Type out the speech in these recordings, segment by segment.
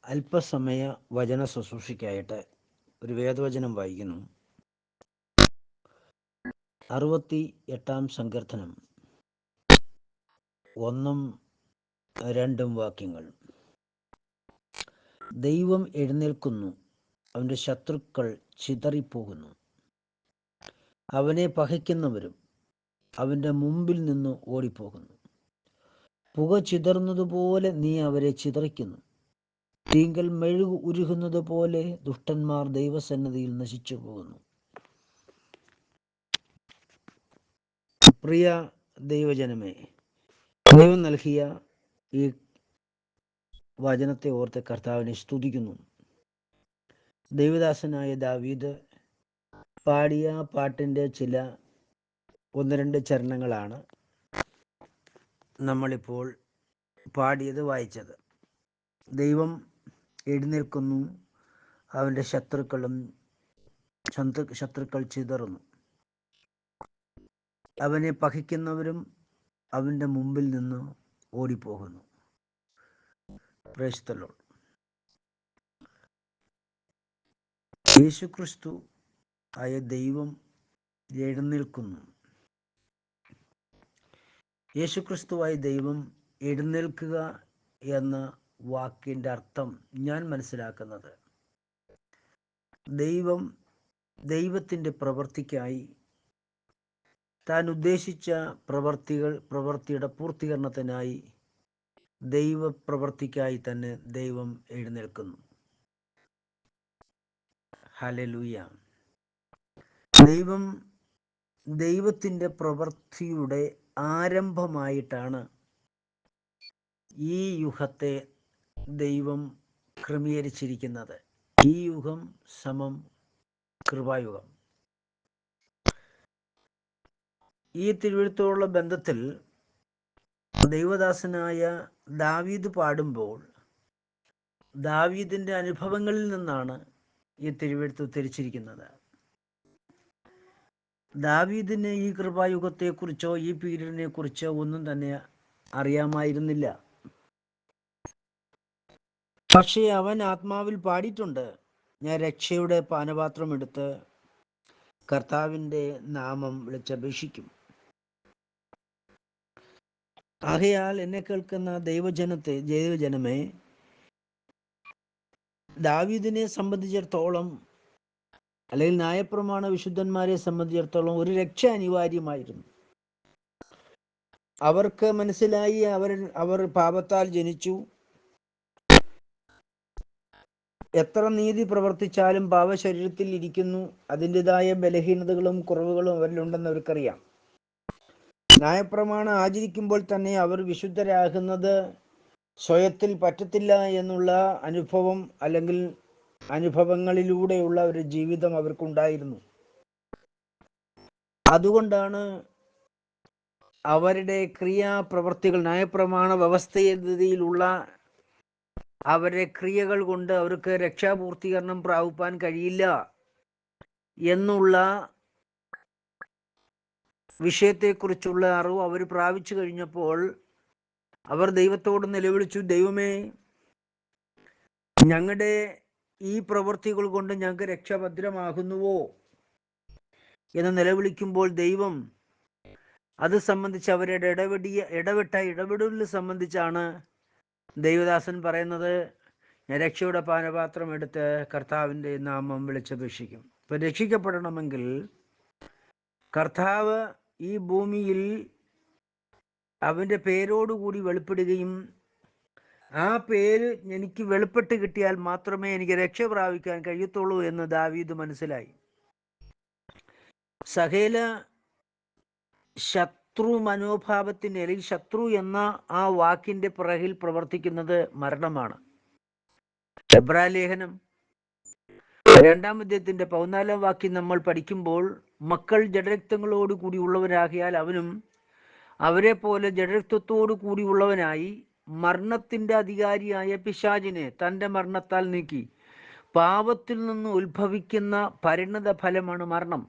അല്പസമയ വചന ശുശ്രൂഷയ്ക്കായിട്ട് ഒരു വേദവചനം വായിക്കുന്നു. 68 സങ്കീർത്തനം 1-2 വാക്യങ്ങൾ. ദൈവം എഴുന്നേൽക്കുന്നു, അവൻ്റെ ശത്രുക്കൾ ചിതറിപ്പോകുന്നു. അവനെ പകയ്ക്കുന്നവരും അവൻ്റെ മുമ്പിൽ നിന്ന് ഓടിപ്പോകുന്നു. പുക ചിതറുന്നതുപോലെ നീ അവരെ ചിതറിക്കുന്നു. തീങ്കൽ മെഴുകു ഉരുകുന്നത് പോലെ ദുഷ്ടന്മാർ ദൈവസന്നിധിയിൽ നശിച്ചു പോകുന്നു. പ്രിയ ദൈവജനമേ, ദൈവം നൽകിയ ഈ വചനത്തെ ഓർത്ത് കർത്താവിനെ സ്തുതിക്കുന്നു. ദൈവദാസനായ ദാവീദ് പാടിയ പാട്ടിൻ്റെ ചില 1-2 ചരണങ്ങളാണ് നമ്മളിപ്പോൾ പാടിയത്, വായിച്ചത്. ദൈവം എഴുന്നേൽക്കുന്നു, അവൻ്റെ ശത്രുക്കൾ ചിതറുന്നു. അവനെ പകയ്ക്കുന്നവരും അവൻ്റെ മുമ്പിൽ നിന്ന് ഓടിപ്പോകുന്നു. Price the Lord. യേശുക്രിസ്തു ആയ ദൈവം എഴുന്നേൽക്കുന്നു. യേശുക്രിസ്തുവായ ദൈവം എഴുന്നേൽക്കുക എന്ന വാക്കിൻ്റെ അർത്ഥം ഞാൻ മനസ്സിലാക്കുന്നത്, ദൈവത്തിൻ്റെ പ്രവൃത്തിക്കായി, താൻ ഉദ്ദേശിച്ച പ്രവൃത്തിയുടെ പൂർത്തീകരണത്തിനായി, ദൈവപ്രവൃത്തിക്കായി തന്നെ ദൈവം എഴുന്നേൽക്കുന്നു. ഹല്ലേലൂയ. ദൈവത്തിൻ്റെ പ്രവൃത്തിയുടെ ആരംഭമായിട്ടാണ് ഈ യുഗത്തെ ദൈവം ക്രമീകരിച്ചിരിക്കുന്നത്. ഈ യുഗം സമം കൃപായുഗം. ഈ തിരുവെഴുത്തോടുള്ള ബന്ധത്തിൽ ദൈവദാസനായ ദാവീദ് പാടുമ്പോൾ ദാവീദിൻ്റെ അനുഭവങ്ങളിൽ നിന്നാണ് ഈ തിരുവെഴുത്ത് ഉദ്ധരിച്ചിരിക്കുന്നത്. ദാവീദിന് ഈ കൃപായുഗത്തെക്കുറിച്ചോ ഈ പീരീഡിനെ കുറിച്ചോ ഒന്നും തന്നെ അറിയാമായിരുന്നില്ല. പക്ഷേ അവൻ ആത്മാവിൽ പാടിയിട്ടുണ്ട്, ഞാൻ രക്ഷയുടെ പാനപാത്രം എടുത്ത് കർത്താവിൻ്റെ നാമം വിളിച്ചപേക്ഷിക്കും. ആകയാൽ എന്നെ കേൾക്കുന്ന ദൈവജനമേ, ദാവീദിനെ സംബന്ധിച്ചിടത്തോളം, അല്ലെങ്കിൽ ന്യായപ്രമാണ വിശുദ്ധന്മാരെ സംബന്ധിച്ചിടത്തോളം ഒരു രക്ഷ അനിവാര്യമായിരുന്നു. അവർക്ക് മനസ്സിലായി, അവർ പാപത്താൽ ജനിച്ചു. എത്ര നീതി പ്രവർത്തിച്ചാലും പാപശരീരത്തിൽ ഇരിക്കുന്നു. അതിൻ്റെതായ ബലഹീനതകളും കുറവുകളും അവരിലുണ്ടെന്ന് അവർക്കറിയാം. ന്യായപ്രമാണം ആചരിക്കുമ്പോൾ തന്നെ അവർ വിശുദ്ധരാകുന്നത് സ്വയത്തിൽ പറ്റത്തില്ല എന്നുള്ള അനുഭവം, അല്ലെങ്കിൽ അനുഭവങ്ങളിലൂടെയുള്ള ഒരു ജീവിതം അവർക്കുണ്ടായിരുന്നു. അതുകൊണ്ടാണ് അവരുടെ ക്രിയാപ്രവർത്തികൾ, ന്യായപ്രമാണ വ്യവസ്ഥയിലുള്ള അവരുടെ ക്രിയകൾ കൊണ്ട് അവർക്ക് രക്ഷാപൂർത്തീകരണം പ്രാപിപ്പാൻ കഴിയില്ല എന്നുള്ള വിഷയത്തെക്കുറിച്ചുള്ള അറിവ് അവർ പ്രാപിച്ചു കഴിഞ്ഞപ്പോൾ അവർ ദൈവത്തോട് നിലവിളിച്ചു, ദൈവമേ, ഞങ്ങളുടെ ഈ പ്രവൃത്തികൾ കൊണ്ട് ഞങ്ങൾക്ക് രക്ഷഭദ്രമാകുന്നുവോ എന്ന് നിലവിളിക്കുമ്പോൾ ദൈവം അത് സംബന്ധിച്ച് അവരുടെ ഇടപെടലിനെ സംബന്ധിച്ചാണ് ദൈവദാസൻ പറയുന്നത്, ഞാൻ രക്ഷയുടെ പാനപാത്രം എടുത്ത് കർത്താവിൻ്റെ നാമം വിളിച്ചപേക്ഷിക്കും. ഇപ്പം രക്ഷിക്കപ്പെടണമെങ്കിൽ കർത്താവ് ഈ ഭൂമിയിൽ അവൻ്റെ പേരോടുകൂടി വെളിപ്പെടുകയും ആ പേര് എനിക്ക് വെളിപ്പെട്ട് കിട്ടിയാൽ മാത്രമേ എനിക്ക് രക്ഷ പ്രാപിക്കാൻ കഴിയത്തുള്ളൂ എന്ന് ദാവീദ് മനസ്സിലായി. സകല ശത്രു മനോഭാവത്തിന്, അല്ലെങ്കിൽ ശത്രു എന്ന ആ വാക്കിൻ്റെ പിറകിൽ പ്രവർത്തിക്കുന്നത് മരണമാണ്. എബ്രായ ലേഖനം 2-ാം അധ്യായത്തിൻ്റെ 14-ാം വാക്യം നമ്മൾ പഠിക്കുമ്പോൾ, മക്കൾ ജഡരക്തങ്ങളോട് കൂടി ഉള്ളവരാകിയാൽ അവനും അവരെ പോലെ ജഡരക്തത്തോടു കൂടി ഉള്ളവനായി മരണത്തിൻ്റെ അധികാരിയായ പിശാചിനെ തൻ്റെ മരണത്താൽ നീക്കി. പാപത്തിൽ നിന്ന് ഉത്ഭവിക്കുന്ന പരിണത ഫലമാണ് മരണം.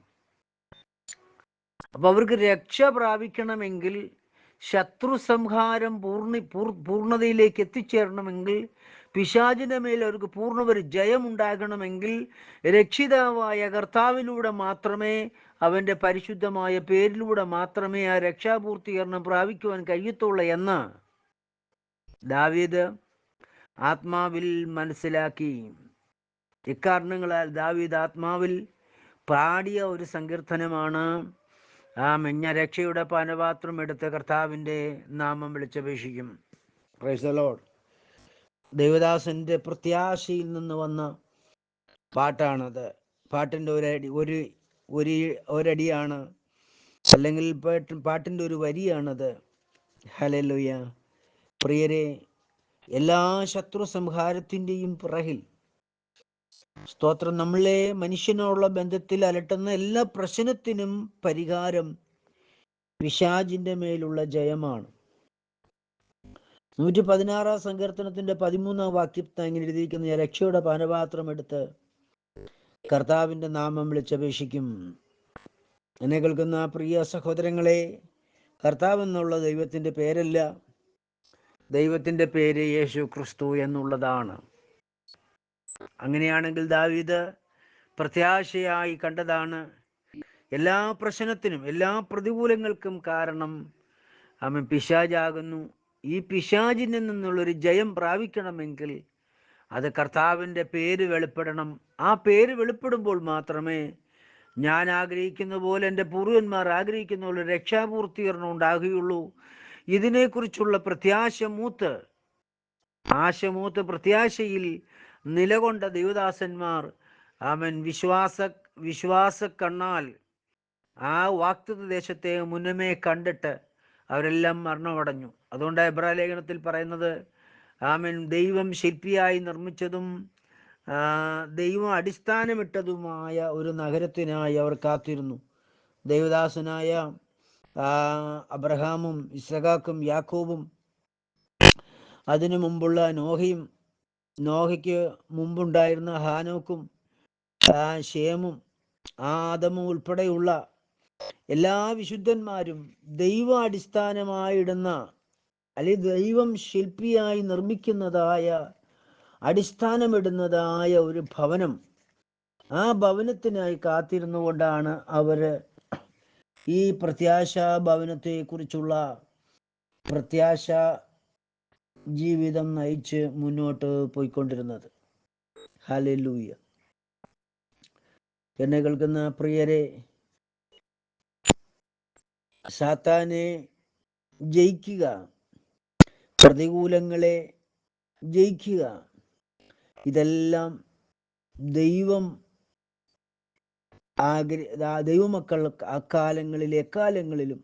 അപ്പോൾ അവർക്ക് രക്ഷ പ്രാപിക്കണമെങ്കിൽ ശത്രു സംഹാരം പൂർണ്ണതയിലേക്ക് എത്തിച്ചേരണമെങ്കിൽ, പിശാചിന്റെ മേൽ അവർക്ക് പൂർണ്ണ ഒരു ജയമുണ്ടാകണമെങ്കിൽ, രക്ഷിതാവായ കർത്താവിലൂടെ മാത്രമേ, അവൻ്റെ പരിശുദ്ധമായ പേരിലൂടെ മാത്രമേ ആ രക്ഷാപൂർത്തീകരണം പ്രാപിക്കുവാൻ കഴിയത്തുള്ളൂ എന്ന് ദാവീദ് ആത്മാവിൽ മനസ്സിലാക്കി. ഇക്കാരണങ്ങളാൽ ദാവീദ് ആത്മാവിൽ പാടിയ ഒരു സങ്കീർത്തനമാണ് ഞാൻ രക്ഷയുടെ പാനപാത്രം എടുത്ത് കർത്താവിൻ്റെ നാമം വിളിച്ചപേക്ഷിക്കും. Praise the Lord. ദേവദാസന്റെ പ്രത്യാശയിൽ നിന്ന് വന്ന പാട്ടാണത്. പാട്ടിൻ്റെ ഒരടിയാണ്, അല്ലെങ്കിൽ പാട്ടിൻ്റെ ഒരു വരിയാണത്. ഹല്ലേലൂയ. പ്രിയരെ, എല്ലാ ശത്രു സംഹാരത്തിൻ്റെയും പിറകിൽ, സ്തോത്രം, നമ്മളെ മനുഷ്യനോടുള്ള ബന്ധത്തിൽ അലട്ടുന്ന എല്ലാ പ്രശ്നത്തിനും പരിഹാരം പിശാചിന്റെ മേലുള്ള ജയമാണ്. 116 സങ്കീർത്തനത്തിന്റെ 13 വാക്യത്തിൽ ഇങ്ങനെ എഴുതിയിരിക്കുന്ന, രക്ഷയുടെ പാനപാത്രം എടുത്ത് കർത്താവിന്റെ നാമം വിളിച്ചപേക്ഷിക്കും. എന്നെ കേൾക്കുന്ന പ്രിയ സഹോദരങ്ങളെ, കർത്താവ് എന്നുള്ള ദൈവത്തിന്റെ പേരല്ല, ദൈവത്തിന്റെ പേര് യേശു ക്രിസ്തു എന്നുള്ളതാണ്. അങ്ങനെയാണെങ്കിൽ ദാവീദ് പ്രത്യാശയായി കണ്ടതാണ് എല്ലാ പ്രശ്നത്തിനും, എല്ലാ പ്രതികൂലങ്ങൾക്കും കാരണം അവൻ പിശാചാകുന്നു. ഈ പിശാചിൽ നിന്നുള്ളൊരു ജയം പ്രാപിക്കണമെങ്കിൽ അത് കർത്താവിൻ്റെ പേര് വെളിപ്പെടണം. ആ പേര് വെളിപ്പെടുമ്പോൾ മാത്രമേ ഞാൻ ആഗ്രഹിക്കുന്ന പോലെ, എൻ്റെ പൂർവ്വന്മാർ ആഗ്രഹിക്കുന്ന പോലെ രക്ഷാപൂർത്തീകരണം ഉണ്ടാകുകയുള്ളൂ. ഇതിനെക്കുറിച്ചുള്ള ആശമൂത്ത് പ്രത്യാശയിൽ നിലകൊണ്ട ദൈവദാസന്മാർ വിശ്വാസ കണ്ണാൽ ആ വാഗ്ദത്ത ദേശത്തെ മുന്നമേ കണ്ടിട്ട് അവരെല്ലാം മരണമടഞ്ഞു. അതുകൊണ്ട് എബ്രായ ലേഖനത്തിൽ പറയുന്നത്, ദൈവം ശില്പിയായി നിർമ്മിച്ചതും ദൈവം അടിസ്ഥാനമിട്ടതുമായ ഒരു നഗരത്തിനായി അവർ കാത്തിരുന്നു. ദൈവദാസനായ അബ്രഹാമും ഇസഹാക്കും യാക്കോബും, അതിനു മുമ്പുള്ള നോഹയ്ക്ക് മുമ്പുണ്ടായിരുന്ന ഹാനോക്കും ശേമും ആദമും ഉൾപ്പെടെയുള്ള എല്ലാ വിശുദ്ധന്മാരും ദൈവം അടിസ്ഥാനമായിടുന്ന, അല്ലെങ്കിൽ ദൈവം ശില്പിയായി നിർമ്മിക്കുന്നതായ, അടിസ്ഥാനമിടുന്നതായ ഒരു ഭവനം, ആ ഭവനത്തിനായി കാത്തിരുന്നു കൊണ്ടാണ് അവര് ഈ പ്രത്യാശാ ഭവനത്തെ കുറിച്ചുള്ള പ്രത്യാശ ജീവിതം നയിച്ച് മുന്നോട്ട് പോയിക്കൊണ്ടിരുന്നത്. ഹല്ലേലൂയ. എന്നെ കേൾക്കുന്ന പ്രിയരെ, സാത്താനെ ജയിക്കുക, പ്രതികൂലങ്ങളെ ജയിക്കുക, ഇതെല്ലാം ദൈവമക്കൾ എക്കാലങ്ങളിലും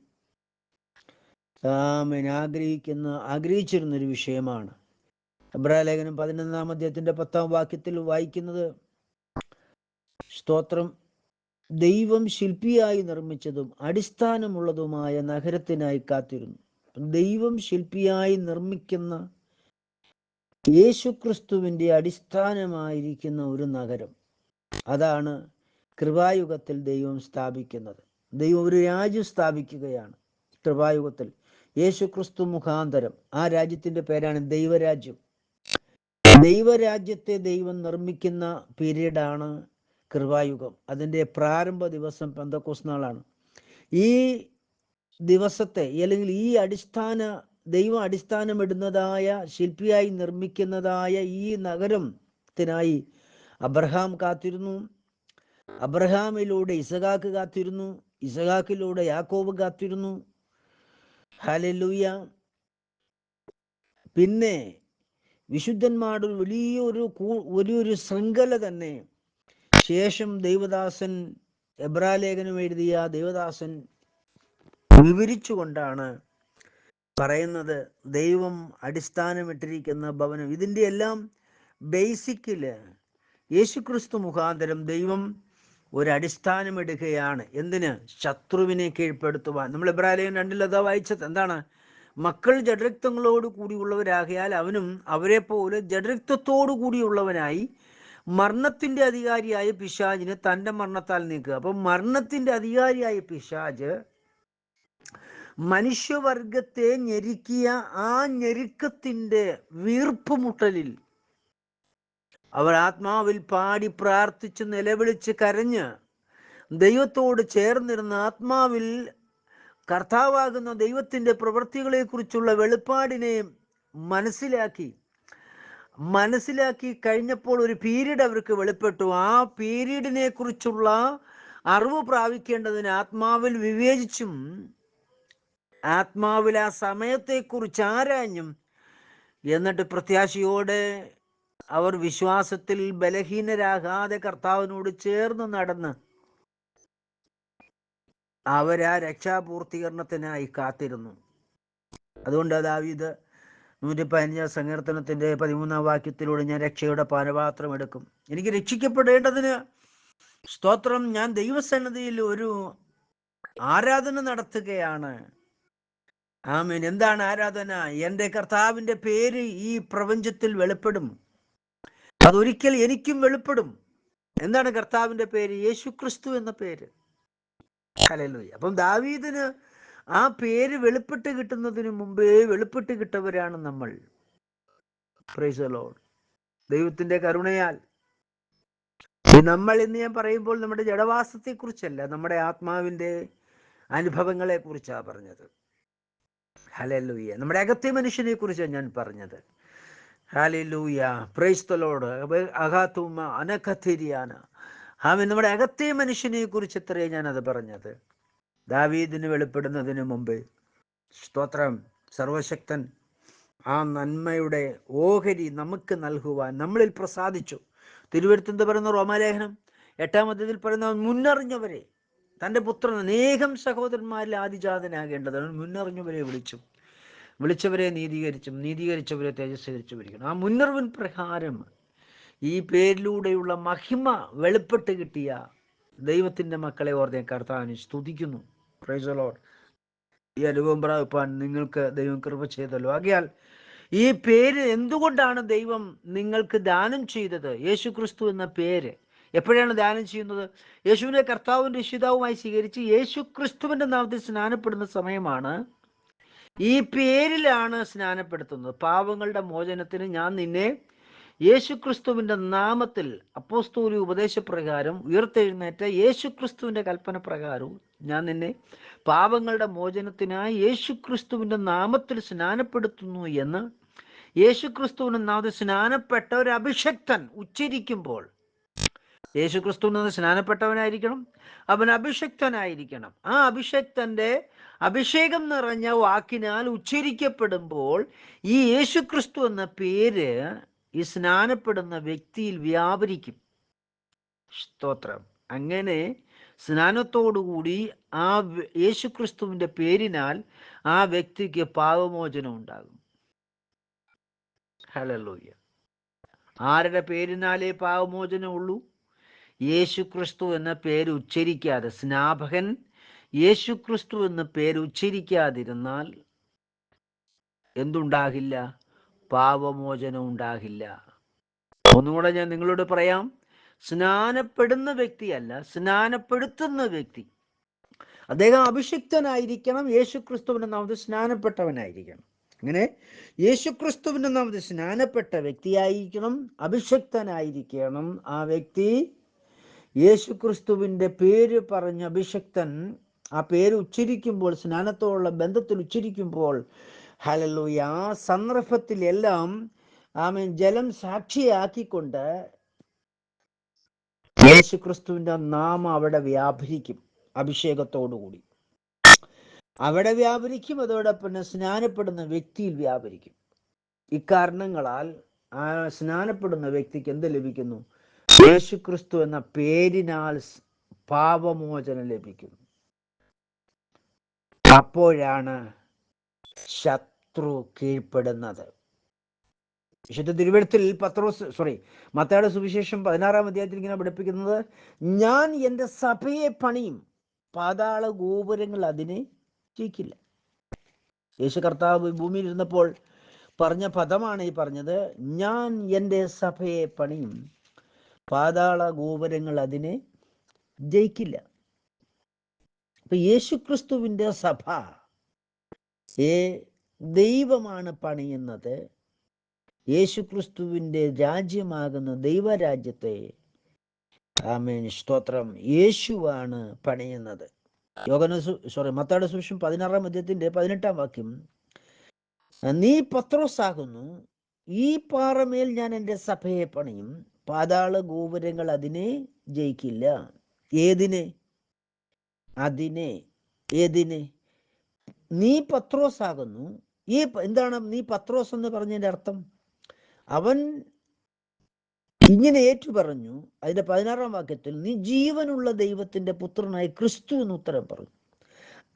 ആഗ്രഹിച്ചിരുന്നൊരു വിഷയമാണ്. എബ്രായ ലേഖനം 11-ാം അധ്യായത്തിന്റെ 10-ാം വാക്യത്തിൽ വായിക്കുന്നത്, സ്തോത്രം, ദൈവം ശില്പിയായി നിർമ്മിച്ചതും അടിസ്ഥാനമുള്ളതുമായ നഗരത്തിനായി കാത്തിരുന്നു. ദൈവം ശില്പിയായി നിർമ്മിക്കുന്ന യേശുക്രിസ്തുവിന്റെ അടിസ്ഥാനമായിരിക്കുന്ന ഒരു നഗരം, അതാണ് കൃപായുഗത്തിൽ ദൈവം സ്ഥാപിക്കുന്നത്. ദൈവം ഒരു രാജ്യം സ്ഥാപിക്കുകയാണ് കൃപായുഗത്തിൽ, യേശുക്രിസ്തു മുഖാന്തരം. ആ രാജ്യത്തിന്റെ പേരാണ് ദൈവരാജ്യം. ദൈവരാജ്യത്തെ ദൈവം നിർമ്മിക്കുന്ന പീരീഡാണ് കൃപായുഗം. അതിൻ്റെ പ്രാരംഭ ദിവസം പെന്തക്കോസ്ത് നാളാണ്. ഈ ദിവസത്തെ, അല്ലെങ്കിൽ ഈ ദൈവം അടിസ്ഥാനമിടുന്നതായ, ശില്പിയായി നിർമ്മിക്കുന്നതായ ഈ നഗരത്തിനായി അബ്രഹാം കാത്തിരുന്നു. അബ്രഹാമിലൂടെ ഇസഹാക്ക് കാത്തിരുന്നു. ഇസഹാക്കിലൂടെ യാക്കോബ് കാത്തിരുന്നു. ഹല്ലേലൂയ. പിന്നെ വിശുദ്ധന്മാരുടെ വലിയൊരു ശൃംഖല തന്നെ ശേഷം ദൈവദാസൻ, എബ്രായ ലേഖനം എഴുതിയ ദൈവദാസൻ വിവരിച്ചുകൊണ്ടാണ് പറയുന്നത്, ദൈവം അടിസ്ഥാനമിട്ടിരിക്കുന്ന ഭവനം. ഇതിൻ്റെ എല്ലാം ബേസിക്കില് യേശുക്രിസ്തു മുഖാന്തരം ദൈവം ഒരു അടിസ്ഥാനമിടുകയാണ്. എന്തിന്? ശത്രുവിനെ കീഴ്പ്പെടുത്തുവാൻ. നമ്മൾ എബ്രായ ലേഖനം 2 അതാ വായിച്ചത്. എന്താണ്? മക്കൾ ജഡരക്തങ്ങളോട് കൂടിയുള്ളവരാകിയാൽ അവനും അവരെ പോലെ ജഡരക്തത്തോടു കൂടിയുള്ളവനായി മരണത്തിന്റെ അധികാരിയായ പിശാചിനെ തൻ്റെ മരണത്താൽ നീക്കുക. അപ്പം മരണത്തിന്റെ അധികാരിയായ പിശാച് മനുഷ്യവർഗത്തെ ഞെരുക്കിയ ആ ഞെരുക്കത്തിൻ്റെ വീർപ്പുമുട്ടലിൽ അവർ ആത്മാവിൽ പാടി പ്രാർത്ഥിച്ച് നിലവിളിച്ച് കരഞ്ഞ് ദൈവത്തോട് ചേർന്നിരുന്ന ആത്മാവിൽ കർത്താവാകുന്ന ദൈവത്തിൻ്റെ പ്രവൃത്തികളെക്കുറിച്ചുള്ള വെളിപ്പാടിനെ മനസ്സിലാക്കി കഴിഞ്ഞപ്പോൾ ഒരു പീരീഡ് അവർക്ക് വെളിപ്പെട്ടു. ആ പീരീഡിനെ കുറിച്ചുള്ള അറിവ് പ്രാപിക്കേണ്ടതിന് ആത്മാവിൽ വിവേചിച്ചും ആത്മാവിൽ ആ സമയത്തെക്കുറിച്ച് ആരാഞ്ഞും എന്നിട്ട് പ്രത്യാശയോടെ അവർ വിശ്വാസത്തിൽ ബലഹീനരാകാതെ കർത്താവിനോട് ചേർന്ന് നടന്ന് അവരാ രക്ഷാപൂർത്തീകരണത്തിനായി കാത്തിരുന്നു. അതുകൊണ്ട് ദാവീദ് 115 സങ്കീർത്തനത്തിൻ്റെ 13 വാക്യത്തിലൂടെ ഞാൻ രക്ഷയുടെ പാനപാത്രം എടുക്കും, എനിക്ക് രക്ഷിക്കപ്പെടേണ്ടതിന് സ്തോത്രം, ഞാൻ ദൈവസന്നിധിയിൽ ഒരു ആരാധന നടത്തുകയാണ്. ആമേൻ. എന്താണ് ആരാധന? എൻ്റെ കർത്താവിൻ്റെ പേര് ഈ പ്രപഞ്ചത്തിൽ വെളിപ്പെടും, അതൊരിക്കൽ എനിക്കും വെളിപ്പെടും. എന്താണ് കർത്താവിൻ്റെ പേര്? യേശുക്രിസ്തു എന്ന പേര്. ഹല്ലേലൂയ. അപ്പം ദാവീദിന് ആ പേര് വെളിപ്പെട്ട് കിട്ടുന്നതിന് മുമ്പേ വെളിപ്പെട്ട് കിട്ടവരാണ് നമ്മൾ. Price the Lord. ദൈവത്തിൻ്റെ കരുണയാൽ നമ്മൾ എന്ന് ഞാൻ പറയുമ്പോൾ നമ്മുടെ ജഡവാസത്തെക്കുറിച്ചല്ല, നമ്മുടെ ആത്മാവിൻ്റെ അനുഭവങ്ങളെ കുറിച്ചാണ് പറഞ്ഞത്. ഹല്ലേലൂയ. നമ്മുടെ അകത്തെ മനുഷ്യനെ കുറിച്ചാണ് ഞാൻ പറഞ്ഞത്. ഹല്ലേലൂയ. Praise the Lord. അഗാതുമ അനകതിരിയാന. ആമേൻ. നമ്മുടെ അകത്തെ മനുഷ്യനെ കുറിച്ച് എത്രയേ ഞാനത് പറഞ്ഞത്. ദാവീദിന് വെളിപ്പെടുന്നതിന് മുമ്പ് സ്തോത്രം, സർവശക്തൻ ആ നന്മയുടെ ഓഹരി നമുക്ക് നൽകുവാൻ നമ്മളിൽ പ്രസാദിച്ചു. തിരുവെഴുത്ത് പറയുന്ന റോമാലേഖനം 8-ാം അധ്യായത്തിൽ പറയുന്ന മുന്നറിഞ്ഞവരെ, തൻ്റെ പുത്രൻ അനേകം സഹോദരന്മാരിൽ ആദിജാതനാകേണ്ടതാണ്, മുന്നറിഞ്ഞവരെ വിളിച്ചവരെ നീതീകരിച്ചവരെ തേജസ്കരിച്ചു. ആ മുന്നറിവിൻ പ്രകാരം ഈ പേരിലൂടെയുള്ള മഹിമ വെളിപ്പെട്ട് കിട്ടിയ ദൈവത്തിൻ്റെ മക്കളെ ഓർത്ത് കർത്താവിനെ സ്തുതിക്കുന്നു. Price the Lord. ഈ അനുഭവം പ്രാപിപ്പാൻ നിങ്ങൾക്ക് ദൈവം കൃപ ചെയ്തല്ലോ. ആകയാൽ ഈ പേര് എന്തുകൊണ്ടാണ് ദൈവം നിങ്ങൾക്ക് ദാനം ചെയ്തത്? യേശുക്രിസ്തു എന്ന പേര് എപ്പോഴാണ് ദാനം ചെയ്യുന്നത്? യേശുവിനെ കർത്താവിൻ്റെ രക്ഷിതാവുമായി സ്വീകരിച്ച് യേശുക്രിസ്തുവിൻ്റെ നാമത്തിൽ സ്നാനപ്പെടുന്ന സമയമാണ്. ഈ പേരിലാണ് സ്നാനപ്പെടുത്തുന്നത്. പാവങ്ങളുടെ മോചനത്തിന് ഞാൻ നിന്നെ യേശുക്രിസ്തുവിൻ്റെ നാമത്തിൽ അപ്പോസ്തോലിക ഉപദേശപ്രകാരം ഉയർത്തെഴുന്നേറ്റ യേശുക്രിസ്തുവിൻ്റെ കൽപ്പന പ്രകാരവും ഞാൻ നിന്നെ പാപങ്ങളുടെ മോചനത്തിനായി യേശുക്രിസ്തുവിൻ്റെ നാമത്തിൽ സ്നാനപ്പെടുത്തുന്നു എന്ന് യേശുക്രിസ്തുവിൻ്റെ നാമത്തിൽ സ്നാനപ്പെട്ട ഒരു അഭിഷക്തൻ ഉച്ചരിക്കുമ്പോൾ, യേശുക്രിസ്തുവിന് സ്നാനപ്പെട്ടവനായിരിക്കണം, അവൻ അഭിഷക്തനായിരിക്കണം. ആ അഭിഷക്തൻ്റെ അഭിഷേകം നിറഞ്ഞ വാക്കിനാൽ ഉച്ചരിക്കപ്പെടുമ്പോൾ ഈ യേശുക്രിസ്തു എന്ന പേര് ഈ സ്നാനപ്പെടുന്ന വ്യക്തിയിൽ വ്യാപരിക്കും. സ്തോത്രം. അങ്ങനെ സ്നാനത്തോടുകൂടി ആ യേശുക്രിസ്തുവിൻ്റെ പേരിനാൽ ആ വ്യക്തിക്ക് പാപമോചനം ഉണ്ടാകും. ഹല്ലേലൂയ. ആരുടെ പേരിനാലേ പാപമോചനം ഉള്ളൂ? യേശുക്രിസ്തു എന്ന പേര് ഉച്ചരിക്കാതെ, സ്നാപകൻ യേശുക്രിസ്തു എന്ന പേര് ഉച്ചരിക്കാതിരുന്നാൽ എന്തുണ്ടാകില്ല? പാപമോചനം ഉണ്ടാകില്ല. ഒന്നുകൂടെ ഞാൻ നിങ്ങളോട് പറയാം, സ്നാനപ്പെടുന്ന വ്യക്തിയല്ല, സ്നാനപ്പെടുത്തുന്ന വ്യക്തി. അദ്ദേഹം അഭിഷിക്തനായിരിക്കണം, യേശുക്രിസ്തുവിൻ്റെ നാമത്തിൽ സ്നാനപ്പെട്ടവനായിരിക്കണം. അങ്ങനെ യേശുക്രിസ്തുവിൻ്റെ നാമത്തിൽ സ്നാനപ്പെട്ട വ്യക്തിയായിരിക്കണം, അഭിഷക്തനായിരിക്കണം. ആ വ്യക്തി യേശുക്രിസ്തുവിൻ്റെ പേര് പറഞ്ഞ അഭിഷക്തൻ ആ പേര് ഉച്ചരിക്കുമ്പോൾ, സ്നാനത്തോടുള്ള ബന്ധത്തിൽ ഉച്ചരിക്കുമ്പോൾ, ഹല്ലേലൂയ, ആ സന്ദർഭത്തിലെല്ലാം ആമേൻ ജലം സാക്ഷിയാക്കിക്കൊണ്ട് യേശുക്രിസ്തുവിൻ്റെ നാമം അവിടെ വ്യാപരിക്കും. അഭിഷേകത്തോടുകൂടി അവിടെ വ്യാപരിക്കും. അതോടൊപ്പം സ്നാനപ്പെടുന്ന വ്യക്തിയിൽ വ്യാപരിക്കും. ഇക്കാരണങ്ങളാൽ ആ സ്നാനപ്പെടുന്ന വ്യക്തിക്ക് എന്ത് ലഭിക്കുന്നു? യേശുക്രിസ്തു എന്ന പേരിനാൽ പാപമോചനം ലഭിക്കുന്നു. അപ്പോഴാണ് ശത്രു കീഴ്പ്പെടുന്നത്. വിശുദ്ധ തിരുവെഴുത്തിൽ മത്തായിയുടെ സുവിശേഷം 16-ാം അധ്യായത്തിൽ ഇങ്ങനെ പഠിപ്പിക്കുന്നത്, ഞാൻ എൻ്റെ സഭയെ പണിയും, പാതാള ഗോപുരങ്ങൾ അതിനെ ജയിക്കില്ല. യേശു കർത്താവ് ഭൂമിയിൽ ഇരുന്നപ്പോൾ പറഞ്ഞ പദമാണ് ഈ പറഞ്ഞത്, ഞാൻ എൻ്റെ സഭയെ പണിയും, പാതാള ഗോപുരങ്ങൾ അതിനെ ജയിക്കില്ല. അപ്പൊ യേശുക്രിസ്തുവിൻ്റെ സഭ ദൈവമാണ് പണിയുന്നത്. യേശുക്രിസ്തുവിൻ്റെ രാജ്യമാകുന്ന ദൈവരാജ്യത്തെ, ആമേൻ, സ്തോത്രം, യേശുവാണ് പണിയുന്നത്. മത്തായിയുടെ സുവിശേഷം 16-ാം അധ്യായത്തിന്റെ 18-ാം വാക്യം, നീ പത്രോസാകുന്നു, ഈ പാറമേൽ ഞാൻ എൻ്റെ സഭയെ പണിയും, പാതാള ഗോപുരങ്ങൾ അതിനെ ജയിക്കില്ല. ഏതിനെ? ഏതിനെ? നീ പത്രോസാകുന്നു. എന്താണ് നീ പത്രോസ് എന്ന് പറഞ്ഞതിൻ്റെ അർത്ഥം? അവൻ ഇങ്ങനെ ഏറ്റു പറഞ്ഞു. അതിന്റെ 16-ാം വാക്യത്തിൽ, നീ ജീവനുള്ള ദൈവത്തിന്റെ പുത്രനായ ക്രിസ്തു എന്ന് ഉത്തരം പറഞ്ഞു.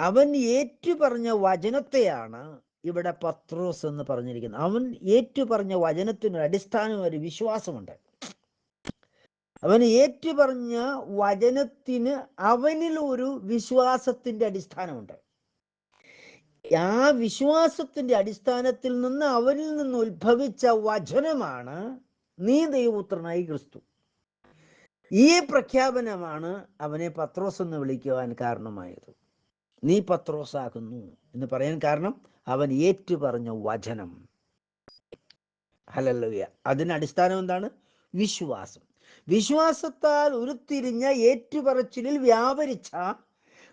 അവൻ ഏറ്റു പറഞ്ഞ വചനത്തെയാണ് ഇവിടെ പത്രോസ് എന്ന് പറഞ്ഞിരിക്കുന്നത്. അവൻ ഏറ്റു പറഞ്ഞ വചനത്തിന് അടിസ്ഥാനം, ഒരു വിശ്വാസമുണ്ട്. അവൻ ഏറ്റു പറഞ്ഞ വചനത്തിന് അവനിൽ ഒരു വിശ്വാസത്തിന്റെ അടിസ്ഥാനമുണ്ട്. ആ വിശ്വാസത്തിന്റെ അടിസ്ഥാനത്തിൽ നിന്ന് അവനിൽ നിന്ന് ഉത്ഭവിച്ച വചനമാണ് നീ ദൈവപുത്രനായി ക്രിസ്തു. ഈ പ്രഖ്യാപനമാണ് അവനെ പത്രോസ് എന്ന് വിളിക്കുവാൻ കാരണമായത്. നീ പത്രോസാകുന്നു എന്ന് പറയാൻ കാരണം അവൻ ഏറ്റുപറഞ്ഞ വചനം. ഹല്ലേലൂയ. അതിന് അടിസ്ഥാനം എന്താണ്? വിശ്വാസം. വിശ്വാസത്താൽ ഉരുത്തിരിഞ്ഞ ഏറ്റുപറച്ചിലിൽ വ്യാപരിച്ച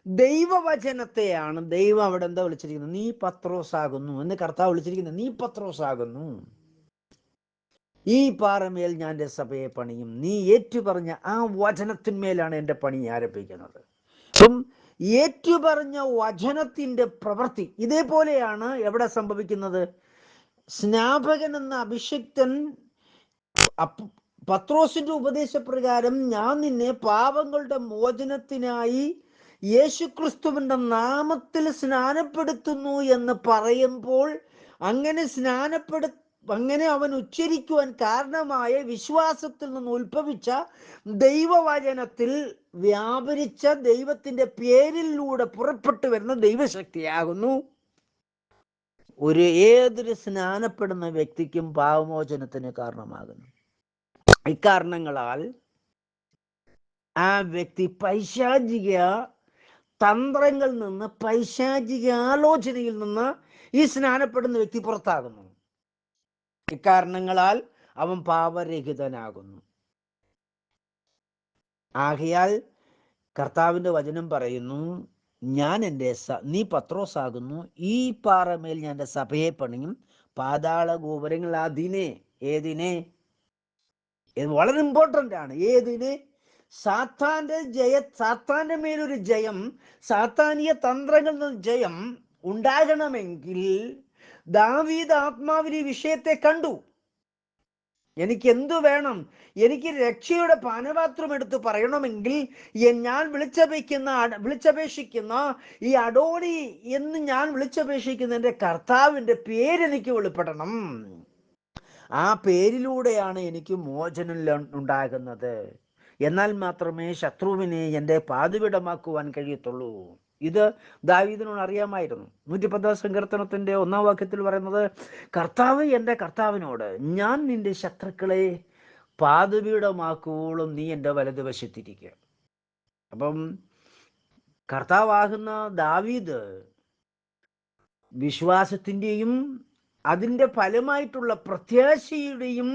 ദൈവവചനത്തെയാണ് ദൈവം അവിടെ എന്താ വിളിച്ചിരിക്കുന്നത്? നീ പത്രോസാകുന്നു എന്ന് കർത്താവ് വിളിച്ചിരിക്കുന്നത്. നീ പത്രോസാകുന്നു, ഈ പാറമേൽ ഞാൻ എൻ്റെ സഭയെ പണിയും. നീ ഏറ്റുപറഞ്ഞ ആ വചനത്തിന്മേലാണ് എൻ്റെ പണി ആരംഭിക്കുന്നത്. അപ്പം ഏറ്റുപറഞ്ഞ വചനത്തിൻ്റെ പ്രവൃത്തി ഇതേപോലെയാണ് എവിടെ സംഭവിക്കുന്നത്? സ്നാപകൻ എന്ന അഭിഷിക്തൻ പത്രോസിന്റെ ഉപദേശപ്രകാരം ഞാൻ നിന്നെ പാപങ്ങളുടെ മോചനത്തിനായി യേശുക്രിസ്തുവിന്റെ നാമത്തിൽ സ്നാനപ്പെടുത്തുന്നു എന്ന് പറയുമ്പോൾ അങ്ങനെ അവൻ ഉച്ചരിക്കുവാൻ കാരണമായ വിശ്വാസത്തിൽ നിന്ന് ഉത്ഭവിച്ച ദൈവവചനത്തിൽ വ്യാപരിച്ച ദൈവത്തിന്റെ പേരിലൂടെ പുറപ്പെട്ടു വരുന്ന ദൈവശക്തിയാകുന്നു ഏതൊരു സ്നാനപ്പെടുന്ന വ്യക്തിക്കും പാപമോചനത്തിന് കാരണമാകുന്നു. ഇക്കാരണങ്ങളാൽ ആ വ്യക്തി പൈശാചിക തന്ത്രങ്ങളിൽ നിന്ന്, പൈശാചിക ആലോചനയിൽ നിന്ന് ഈ സ്നാനപ്പെടുന്ന വ്യക്തി പുറത്താകുന്നു. ഇക്കാരണങ്ങളാൽ അവൻ പാപരഹിതനാകുന്നു. ആകയാൽ കർത്താവിന്റെ വചനം പറയുന്നു, നീ പത്രോസാകുന്നു, ഈ പാറമേൽ ഞാൻ എൻ്റെ സഭയെ പണിയും, പാതാള ഗോപുരങ്ങൾ ഏതിനെ? വളരെ ഇമ്പോർട്ടൻ്റ് ആണ്. ഏതിനെ? സാത്താന്റെ മേലൊരു ജയം, സാത്താനിയ തന്ത്രങ്ങളിൽ നിന്ന് ജയം ഉണ്ടാകണമെങ്കിൽ ദാവീദ് ആത്മാവിൽ ഈ വിഷയത്തെ കണ്ടു. എനിക്ക് എന്തു വേണം? എനിക്ക് രക്ഷയുടെ പാനപാത്രം എടുത്ത് പറയണമെങ്കിൽ ഞാൻ വിളിച്ചപേക്ഷിക്കുന്ന ഈ അഡോണി എന്ന് ഞാൻ വിളിച്ചപേക്ഷിക്കുന്ന എൻ്റെ കർത്താവിൻ്റെ പേരെനിക്ക് വെളിപ്പെടണം. ആ പേരിലൂടെയാണ് എനിക്ക് മോചനം ഉണ്ടാകുന്നത്. എന്നാൽ മാത്രമേ ശത്രുവിനെ എൻ്റെ പാദപീഠമാക്കുവാൻ കഴിയത്തുള്ളൂ. ഇത് ദാവീദിനോട് അറിയാമായിരുന്നു. 110 സങ്കീർത്തനത്തിന്റെ 1-ാം വാക്യത്തിൽ പറയുന്നത്, എൻ്റെ കർത്താവിനോട്, ഞാൻ നിന്റെ ശത്രുക്കളെ പാദപീഠമാക്കുവോളം നീ എൻ്റെ വലതുവശത്തിരിക്കുക. അപ്പം കർത്താവാകുന്ന ദാവീദ് വിശ്വാസത്തിൻ്റെയും അതിൻ്റെ ഫലമായിട്ടുള്ള പ്രത്യാശയുടെയും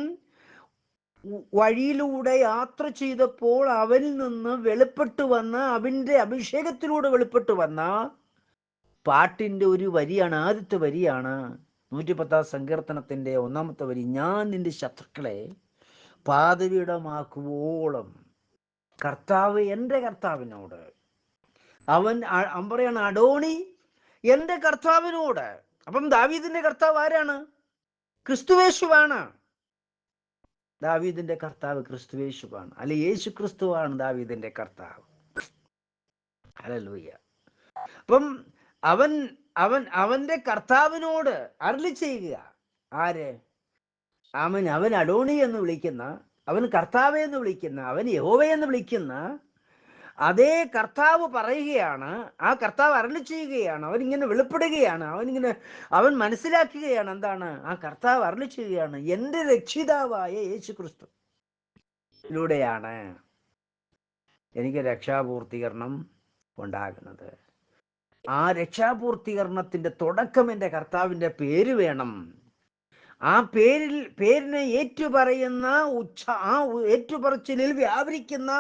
വഴിയിലൂടെ യാത്ര ചെയ്തപ്പോൾ അവനിൽ നിന്ന് വെളിപ്പെട്ടു വന്ന, അവൻ്റെ അഭിഷേകത്തിലൂടെ വെളിപ്പെട്ടു വന്ന പാട്ടിൻ്റെ ഒരു വരിയാണ്, ആദ്യത്തെ വരിയാണ് 110 സങ്കീർത്തനത്തിന്റെ 1-ാമത്തെ വരി. ഞാൻ നിന്റെ ശത്രുക്കളെ പാദപീഠമാക്കുവോളം. കർത്താവ് എൻ്റെ കർത്താവിനോട്, അവൻ പറയാണ്, അഡോണി എൻ്റെ കർത്താവിനോട്. അപ്പം ദാവീദിന്റെ കർത്താവ് ആരാണ്? ക്രിസ്തുവേശുവാണ്. ദാവീദിന്റെ കർത്താവ് ക്രിസ്തുവേശുവാണ്, അല്ലെ യേശു ക്രിസ്തുവാണ് ദാവീദിന്റെ കർത്താവ്. ഹല്ലേലൂയ. അപ്പം അവന്റെ കർത്താവിനോട് അരുളി ചെയ്യുക. ആര്? അവൻ അഡോണി എന്ന് വിളിക്കുന്ന, അവൻ കർത്താവെ എന്ന് വിളിക്കുന്ന, അവൻ യഹോവ എന്ന് വിളിക്കുന്ന അതേ കർത്താവ് പറയുകയാണ്, ആ കർത്താവ് അരുളി ചെയ്യുകയാണ്, അവനിങ്ങനെ വെളിപ്പെടുകയാണ്, അവൻ മനസ്സിലാക്കുകയാണ്. എന്താണ്? ആ കർത്താവ് അരുളി ചെയ്യുകയാണ്, എൻ്റെ രക്ഷിതാവായ യേശു ക്രിസ്തുവിലൂടെയാണ് എനിക്ക് രക്ഷാപൂർത്തീകരണം ഉണ്ടാകുന്നത്. ആ രക്ഷാപൂർത്തീകരണത്തിൻ്റെ തുടക്കം എൻ്റെ കർത്താവിൻ്റെ പേര് വേണം. ആ പേരിനെ ഏറ്റുപറയുന്ന ആ ഏറ്റുപറച്ചിലിൽ വ്യാപരിക്കുന്ന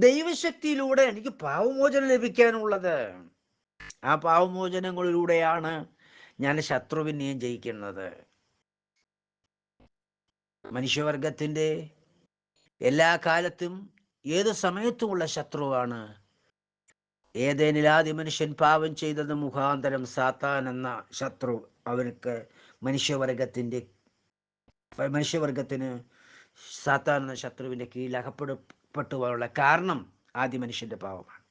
ദൈവശക്തിയിലൂടെ എനിക്ക് പാവമോചനം ലഭിക്കാനുള്ളത്. ആ പാവമോചനങ്ങളിലൂടെയാണ് ഞാൻ ശത്രുവിനെയും ജയിക്കുന്നത്. മനുഷ്യവർഗത്തിൻ്റെ എല്ലാ കാലത്തും ഏത് സമയത്തുമുള്ള ശത്രുവാണ് ഏദേനിൽ ആദ്യ മനുഷ്യൻ പാപം ചെയ്തത് മുഖാന്തരം സാത്താൻ എന്ന ശത്രു. അവർക്ക് മനുഷ്യവർഗത്തിന് സാത്താൻ എന്ന ശത്രുവിൻ്റെ കീഴിൽ അകപ്പെട്ടുപോകാനുള്ള കാരണം ആദ്യ മനുഷ്യൻ്റെ പാപമാണ്.